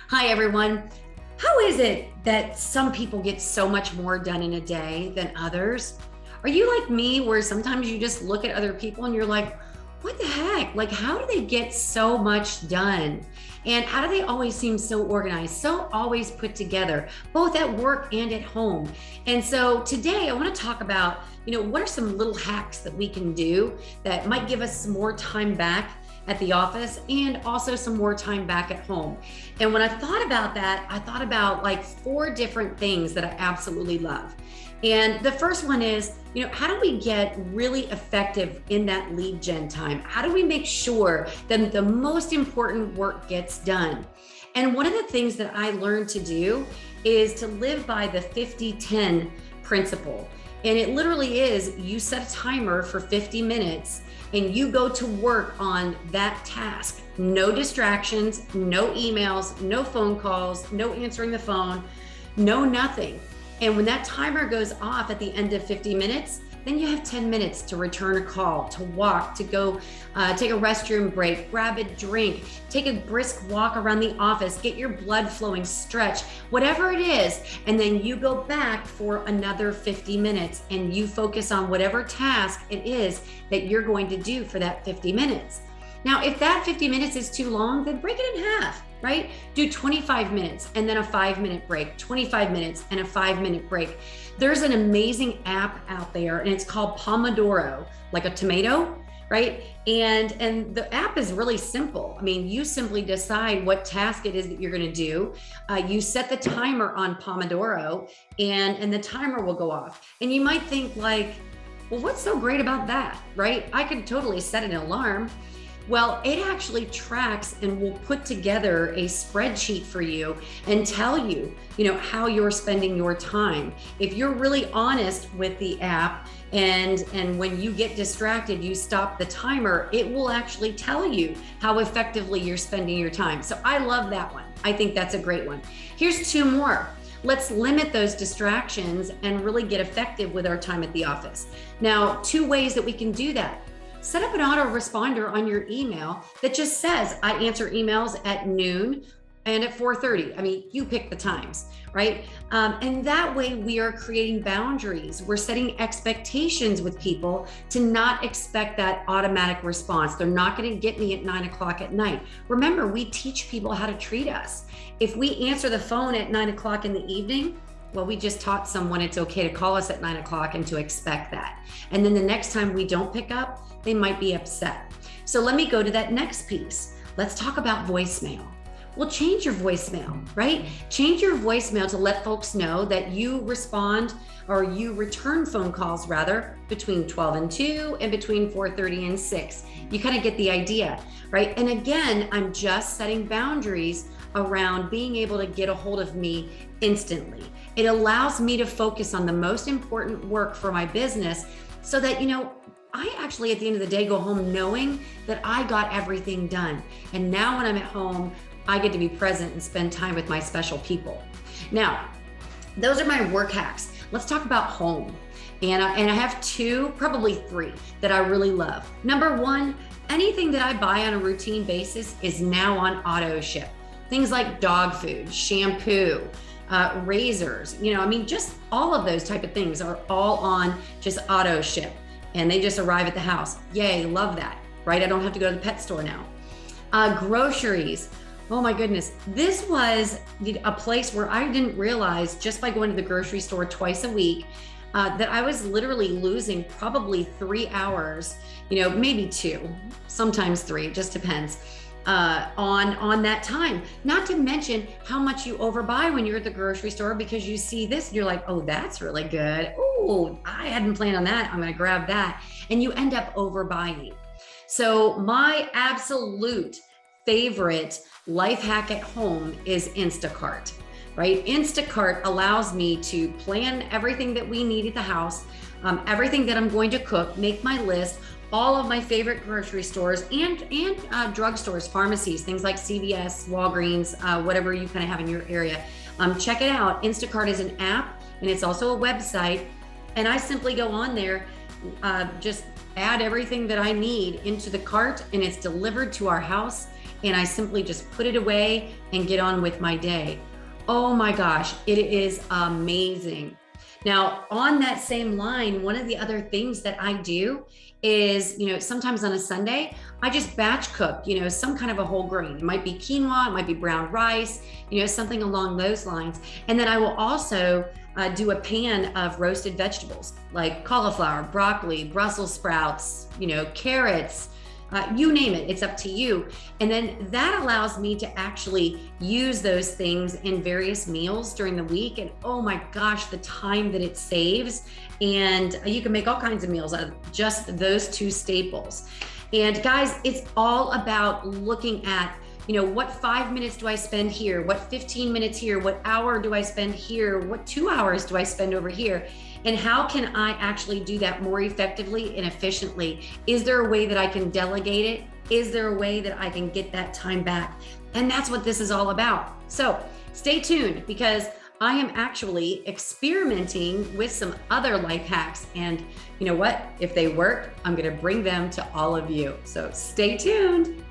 Hi, everyone. How is it that some people get so much more done in a day than others? Are you like me, where sometimes you just look at other people and you're like, what the heck? Like, how do they get so much done? And how do they always seem so organized, so always put together, both at work and at home? And so today I want to talk about, what are some little hacks that we can do that might give us some more time back at the office and also some more time back at home. And when I thought about that, I thought about like 4 different things that I absolutely love. And the first one is, how do we get really effective in that lead gen time? How do we make sure that the most important work gets done? And one of the things that I learned to do is to live by the 50-10 principle. And it literally is, you set a timer for 50 minutes and you go to work on that task. No distractions, no emails, no phone calls, no answering the phone, no nothing. And when that timer goes off at the end of 50 minutes, then you have 10 minutes to return a call, to walk, to go take a restroom break, grab a drink, take a brisk walk around the office, get your blood flowing, stretch, whatever it is. And then you go back for another 50 minutes and you focus on whatever task it is that you're going to do for that 50 minutes. Now, if that 50 minutes is too long, then break it in half, right? Do 25 minutes and then a 5-minute break, 25 minutes and a 5-minute break. There's an amazing app out there and it's called Pomodoro, like a tomato, right? And the app is really simple. I mean, you simply decide what task it is that you're going to do. You set the timer on Pomodoro and the timer will go off. And you might think like, well, what's so great about that, right? I could totally set an alarm. Well, it actually tracks and will put together a spreadsheet for you and tell you, how you're spending your time. If you're really honest with the app and when you get distracted, you stop the timer, it will actually tell you how effectively you're spending your time. So I love that one. I think that's a great one. Here's 2 more. Let's limit those distractions and really get effective with our time at the office. Now, 2 ways that we can do that. Set up an autoresponder on your email that just says, I answer emails at noon and at 4:30. I mean, you pick the times, right? And that way we are creating boundaries. We're setting expectations with people to not expect that automatic response. They're not going to get me at 9 o'clock at night. Remember, we teach people how to treat us. If we answer the phone at 9 o'clock in the evening, well, we just taught someone it's okay to call us at 9 o'clock and to expect that. And then the next time we don't pick up, they might be upset. So let me go to that next piece. Let's talk about voicemail. Well, change your voicemail, right? Change your voicemail to let folks know that you respond or you return phone calls rather between 12 and 2 and between 4:30 and 6. You kind of get the idea, right? And again, I'm just setting boundaries around being able to get a hold of me instantly. It allows me to focus on the most important work for my business so that, I actually at the end of the day go home knowing that I got everything done. And now when I'm at home, I get to be present and spend time with my special people. Now, those are my work hacks. Let's talk about home. And I have 2, probably 3 that I really love. Number 1, anything that I buy on a routine basis is now on auto ship. Things like dog food, shampoo, razors, just all of those type of things are all on just auto ship and they just arrive at the house. Yay, love that, right? I don't have to go to the pet store now. Groceries. Oh my goodness. This was a place where I didn't realize just by going to the grocery store twice a week that I was literally losing probably 3 hours, maybe 2, sometimes 3, it just depends. On that time, not to mention how much you overbuy when you're at the grocery store because you see this and you're like, oh, that's really good. Oh, I hadn't planned on that. I'm going to grab that. And you end up overbuying. So my absolute favorite life hack at home is Instacart, right? Instacart allows me to plan everything that we need at the house, everything that I'm going to cook, make my list, all of my favorite grocery stores and drugstores, pharmacies, things like CVS, Walgreens, whatever you kind of have in your area. Check it out. Instacart is an app and it's also a website. And I simply go on there, just add everything that I need into the cart and it's delivered to our house and I simply just put it away and get on with my day. Oh my gosh, it is amazing. Now, on that same line, one of the other things that I do is, sometimes on a Sunday, I just batch cook, some kind of a whole grain. It might be quinoa, it might be brown rice, something along those lines. And then I will also do a pan of roasted vegetables like cauliflower, broccoli, Brussels sprouts, carrots, you name it, it's up to you. And then that allows me to actually use those things in various meals during the week. And oh my gosh, the time that it saves. And you can make all kinds of meals out of just those two staples. And guys, it's all about looking at, what 5 minutes do I spend here? What 15 minutes here? What hour do I spend here? What 2 hours do I spend over here? And how can I actually do that more effectively and efficiently? Is there a way that I can delegate it? Is there a way that I can get that time back? And that's what this is all about. So stay tuned, because I am actually experimenting with some other life hacks. And you know what? If they work, I'm going to bring them to all of you. So stay tuned.